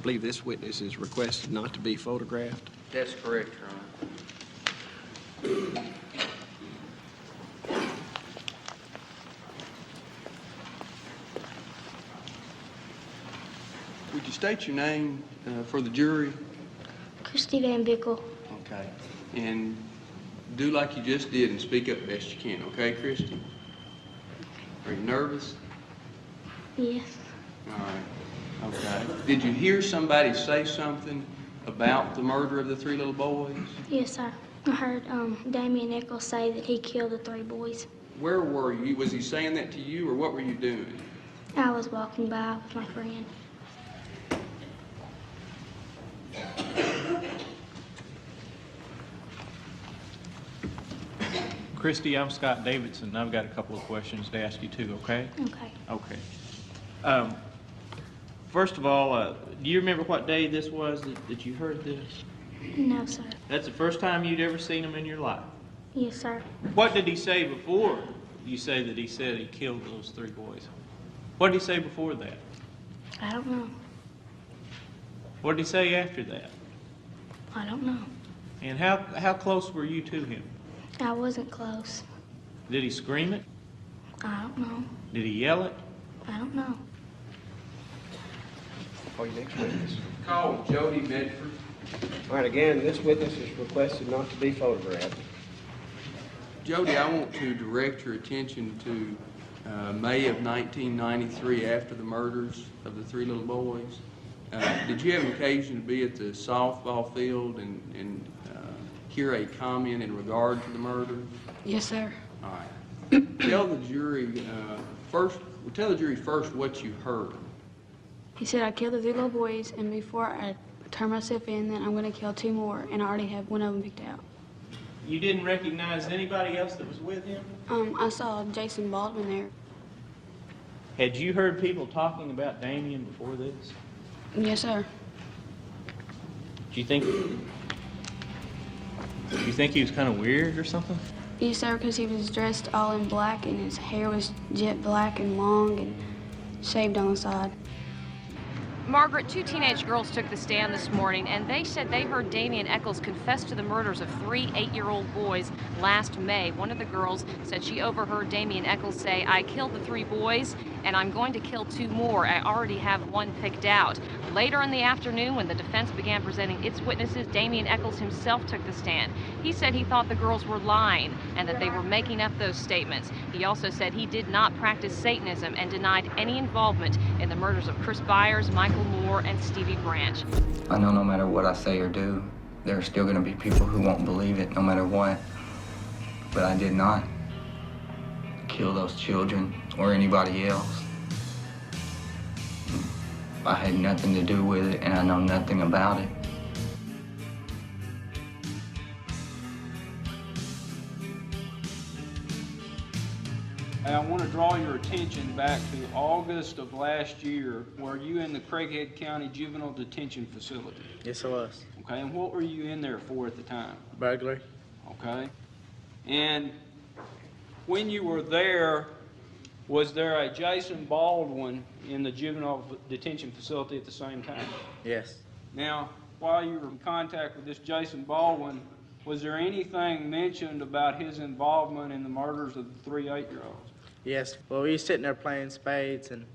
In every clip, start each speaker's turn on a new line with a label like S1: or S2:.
S1: believe this witness is requested not to be photographed.
S2: That's correct, Your Honor. Would you state your name for the jury?
S3: Christy Van Bickle.
S2: Okay. And do like you just did and speak up best you can, okay, Christy? Are you nervous?
S3: Yes.
S2: All right. Okay. Did you hear somebody say something about the murder of the 3 little boys?
S3: Yes, sir. I heard Damien Echols say that he killed the 3 boys.
S2: Where were you? Was he saying that to you, or what were you doing?
S3: I was walking by with my friend.
S4: Christy, I'm Scott Davidson, and I've got a couple of questions to ask you too, okay?
S3: Okay.
S4: Okay. First of all, do you remember what day this was that you heard this?
S3: No, sir.
S4: That's the first time you'd ever seen him in your life?
S3: Yes, sir.
S4: What did he say before you say that he said he killed those 3 boys? What did he say before that?
S3: I don't know.
S4: What did he say after that?
S3: I don't know.
S4: And how close were you to him?
S3: I wasn't close.
S4: Did he scream it?
S3: I don't know.
S4: Did he yell it?
S3: I don't know.
S1: Call your next witness.
S2: Call Jody Medford.
S1: All right, again, this witness is requested not to be photographed.
S2: Jody, I want to direct your attention to May of 1993, after the murders of the 3 little boys. Did you have an occasion to be at the softball field and hear a comment in regard to the murder?
S5: Yes, sir.
S2: All right. Tell the jury first what you heard.
S5: He said I killed the 3 little boys, and before I turn myself in, then I'm going to kill 2 more, and I already have 1 of them picked out.
S4: You didn't recognize anybody else that was with him?
S5: I saw Jason Baldwin there.
S4: Had you heard people talking about Damien before this?
S5: Yes, sir.
S4: Do you think he was kind of weird or something?
S5: Yes, sir, because he was dressed all in black, and his hair was jet black and long and shaved on the side.
S6: Margaret, 2 teenage girls took the stand this morning, and they said they heard Damien Echols confess to the murders of 3 8-year-old boys last May. One of the girls said she overheard Damien Echols say, "I killed the 3 boys, and I'm going to kill 2 more. I already have 1 picked out." Later in the afternoon, when the defense began presenting its witnesses, Damien Echols himself took the stand. He said he thought the girls were lying and that they were making up those statements. He also said he did not practice Satanism and denied any involvement in the murders of Chris Byers, Michael Moore, and Stevie Branch.
S7: I know no matter what I say or do, there are still going to be people who won't believe it no matter what. But I did not kill those children or anybody else. I had nothing to do with it, and I know nothing about it.
S8: I want to draw your attention back to August of last year. Were you in the Craighead County Juvenile Detention Facility?
S9: Yes, I was.
S8: Okay, and what were you in there for at the time?
S9: Burglary.
S8: Okay. And when you were there, was there a Jason Baldwin in the juvenile detention facility at the same time?
S9: Yes.
S8: Now, while you were in contact with this Jason Baldwin, was there anything mentioned about his involvement in the murders of the 3 8-year-olds?
S9: Yes. Well, we were sitting there playing spades, and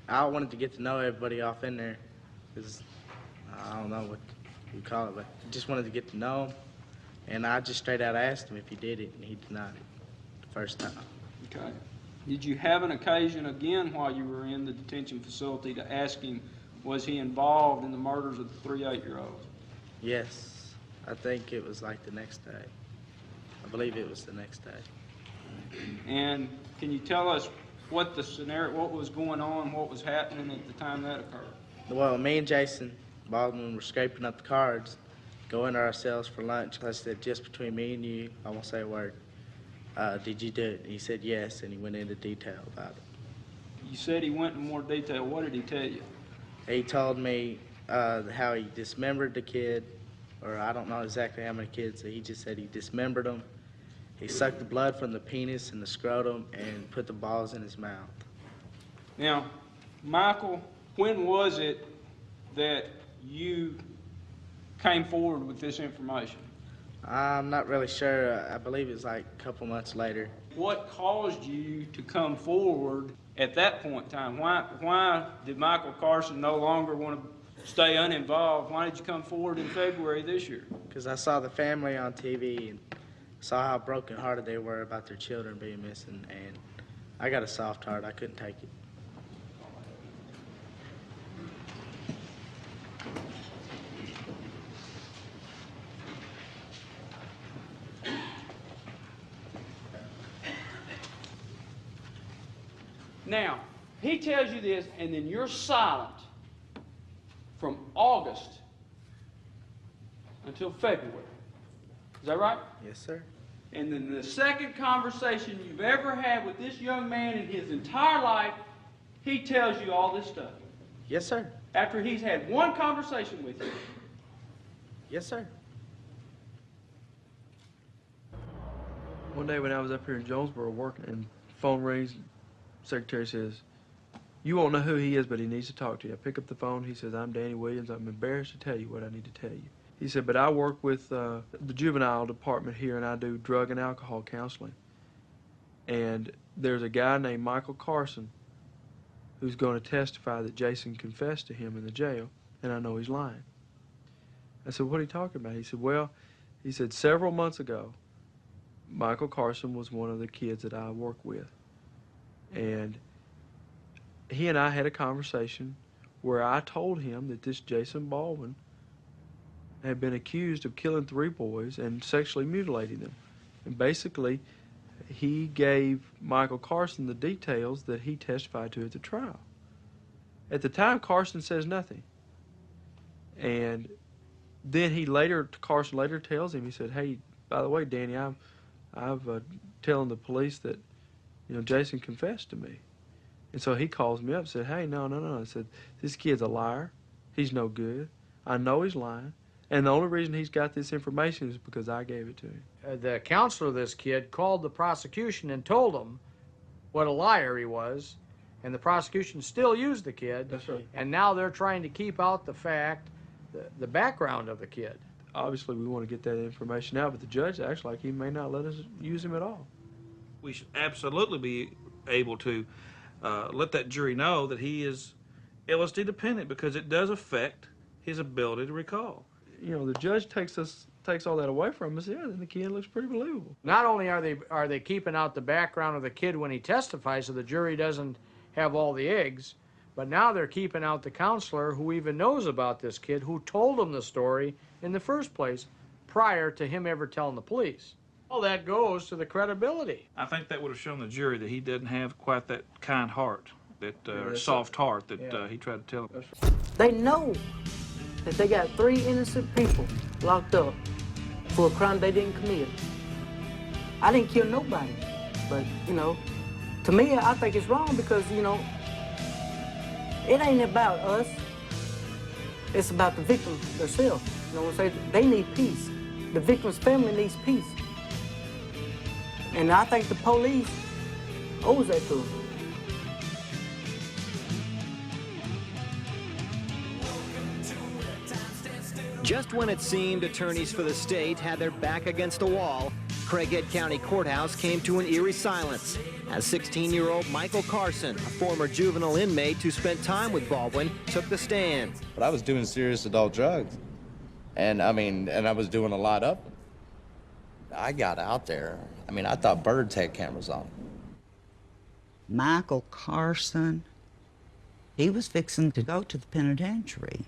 S9: I wanted to get to know everybody off in there, because I don't know what you call it, but I just wanted to get to know him. And I just straight out asked him if he did it, and he denied it the first time.
S8: Okay. Did you have an occasion again while you were in the detention facility to ask him, was he involved in the murders of the 3 8-year-olds?
S9: Yes. I think it was like the next day. I believe it was the next day.
S8: And can you tell us what the scenario, what was going on, what was happening at the time that occurred?
S9: Well, me and Jason Baldwin were scraping up the cards, going to ourselves for lunch. I said, just between me and you, I won't say a word. Did you do it? He said yes, and he went into detail about it.
S8: You said he went into more detail. What did he tell you?
S9: He told me how he dismembered the kid, or I don't know exactly how many kids, so he just said he dismembered them. He sucked the blood from the penis and the scrotum and put the balls in his mouth.
S8: Now, Michael, when was it that you came forward with this information?
S9: I'm not really sure. I believe it's like a couple months later.
S8: What caused you to come forward at that point in time? Why did Michael Carson no longer want to stay uninvolved? Why did you come forward in February this year?
S9: Because I saw the family on TV and saw how brokenhearted they were about their children being missing, and I got a soft heart. I couldn't take it.
S8: Now, he tells you this, and then you're silent from August until February. Is that right?
S9: Yes, sir.
S8: And then the second conversation you've ever had with this young man in his entire life, he tells you all this stuff.
S9: Yes, sir.
S8: After he's had one conversation with you.
S9: Yes, sir.
S10: One day when I was up here in Jonesboro working, and phone rings, secretary says, "You won't know who he is, but he needs to talk to you." I pick up the phone. He says, "I'm Danny Williams. I'm embarrassed to tell you what I need to tell you." He said, "But I work with the juvenile department here, and I do drug and alcohol counseling. And there's a guy named Michael Carson who's going to testify that Jason confessed to him in the jail, and I know he's lying." I said, "What are you talking about?" He said, "Well," he said, "several months ago, Michael Carson was one of the kids that I work with. And he and I had a conversation where I told him that this Jason Baldwin had been accused of killing 3 boys and sexually mutilating them. And basically, he gave Michael Carson the details that he testified to at the trial. At the time, Carson says nothing. And then Carson later tells him, he said, "Hey, by the way, Danny, I've telling the police that, Jason confessed to me." And so he calls me up and said, "Hey, no. I said, "This kid's a liar. He's no good. I know he's lying. And the only reason he's got this information is because I gave it to him."
S11: The counselor of this kid called the prosecution and told them what a liar he was, and the prosecution still used the kid.
S10: That's right.
S11: And now they're trying to keep out the fact, the background of the kid.
S10: Obviously, we want to get that information out, but the judge acts like he may not let us use him at all.
S12: We should absolutely be able to let that jury know that he is LSD dependent, because it does affect his ability to recall.
S10: The judge takes all that away from us, then the kid looks pretty believable.
S11: Not only are they keeping out the background of the kid when he testifies so the jury doesn't have all the eggs, but now they're keeping out the counselor who even knows about this kid, who told him the story in the first place prior to him ever telling the police. All that goes to the credibility.
S12: I think that would have shown the jury that he didn't have quite that kind heart, that soft heart that he tried to tell them.
S13: They know that they got 3 innocent people locked up for a crime they didn't commit. I didn't kill nobody, but, to me, I think it's wrong because, it ain't about us. It's about the victims themselves. You know what I'm saying? They need peace. The victim's family needs peace. And I think the police owes that to them.
S14: Just when it seemed attorneys for the state had their back against a wall, Craighead County Courthouse came to an eerie silence as 16-year-old Michael Carson, a former juvenile inmate who spent time with Baldwin, took the stand.
S15: But I was doing serious adult drugs. And I was doing a lot of them. I got out there. I thought birds had cameras on.
S16: Michael Carson, he was fixing to go to the penitentiary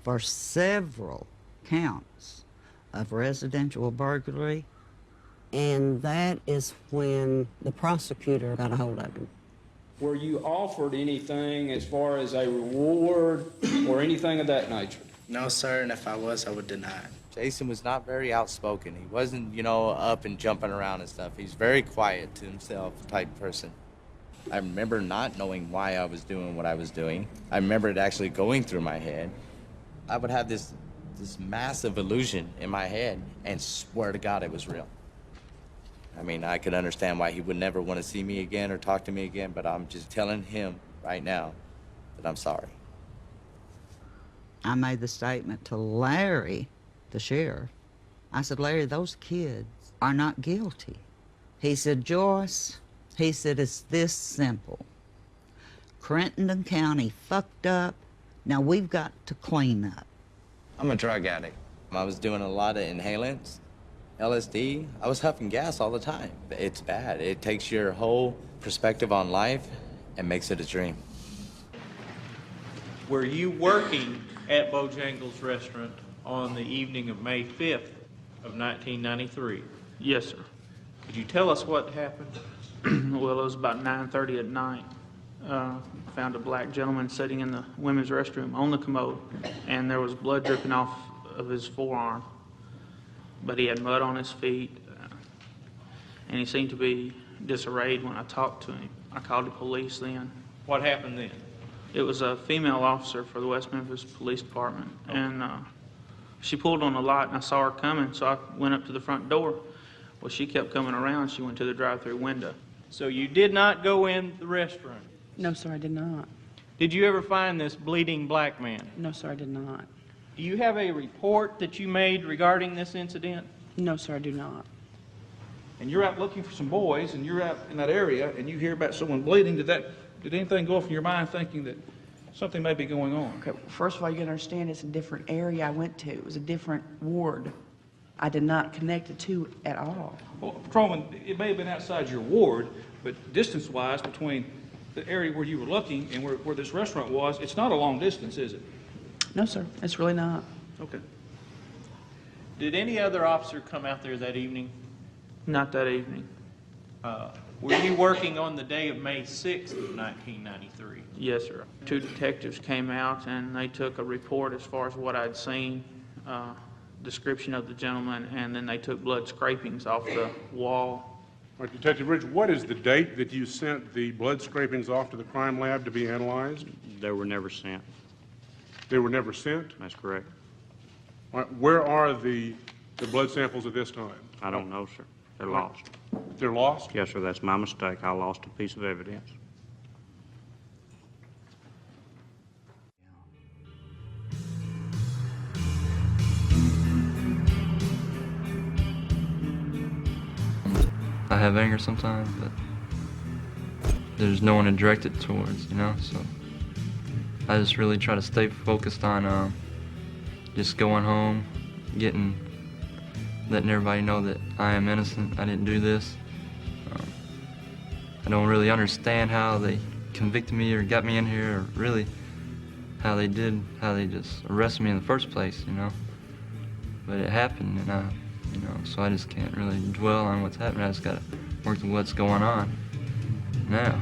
S16: for several counts of residential burglary.
S13: And that is when the prosecutor got a hold of him.
S8: Were you offered anything as far as a reward or anything of that nature?
S9: No, sir, and if I was, I would deny it.
S15: Jason was not very outspoken. He wasn't, up and jumping around and stuff. He's very quiet to himself type person. I remember not knowing why I was doing what I was doing. I remember it actually going through my head. I would have this massive illusion in my head and swear to God it was real. I could understand why he would never want to see me again or talk to me again, but I'm just telling him right now that I'm sorry.
S16: I made the statement to Larry, the sheriff. I said, Larry, those kids are not guilty. He said, Joyce, he said, it's this simple. Crittenden County fucked up. Now we've got to clean up.
S15: I'm a drug addict. I was doing a lot of inhalants, LSD. I was huffing gas all the time. It's bad. It takes your whole perspective on life and makes it a dream.
S12: Were you working at Bojangles Restaurant on the evening of May 5th of 1993?
S17: Yes, sir.
S12: Could you tell us what happened?
S17: Well, it was about 9:30 at night. Found a black gentleman sitting in the women's restroom on the commode, and there was blood dripping off of his forearm. But he had mud on his feet, and he seemed to be disarrayed when I talked to him. I called the police then.
S12: What happened then?
S17: It was a female officer for the West Memphis Police Department, and she pulled on the light, and I saw her coming, so I went up to the front door. Well, she kept coming around. She went to the drive-through window.
S12: So you did not go in the restaurant?
S18: No, sir, I did not.
S12: Did you ever find this bleeding black man?
S18: No, sir, I did not.
S12: Do you have a report that you made regarding this incident?
S18: No, sir, I do not.
S12: And you're out looking for some boys, and you're out in that area, and you hear about someone bleeding. Did anything go off in your mind thinking that something may be going on?
S18: Okay, first of all, you gotta understand it's a different area I went to. It was a different ward. I did not connect the two at all.
S12: Well, Patrolman, it may have been outside your ward, but distance-wise between the area where you were looking and where this restaurant was, it's not a long distance, is it?
S18: No, sir, it's really not.
S12: Okay. Did any other officer come out there that evening?
S17: Not that evening.
S12: Were you working on the day of May 6th of 1993?
S17: Yes, sir. Two detectives came out, and they took a report as far as what I'd seen, description of the gentleman, and then they took blood scrapings off the wall.
S19: All right, Detective Ridge, what is the date that you sent the blood scrapings off to the crime lab to be analyzed?
S20: They were never sent.
S19: They were never sent?
S20: That's correct.
S19: All right, where are the blood samples at this time?
S20: I don't know, sir. They're lost.
S19: They're lost?
S20: Yes, sir, that's my mistake. I lost a piece of evidence.
S21: I have anger sometimes, but there's no one to direct it towards, you know, so I just really try to stay focused on just going home, letting everybody know that I am innocent, I didn't do this. I don't really understand how they convicted me or got me in here, or really how they just arrested me in the first place, you know. But it happened, and so I just can't really dwell on what's happening. I just gotta work with what's going on now.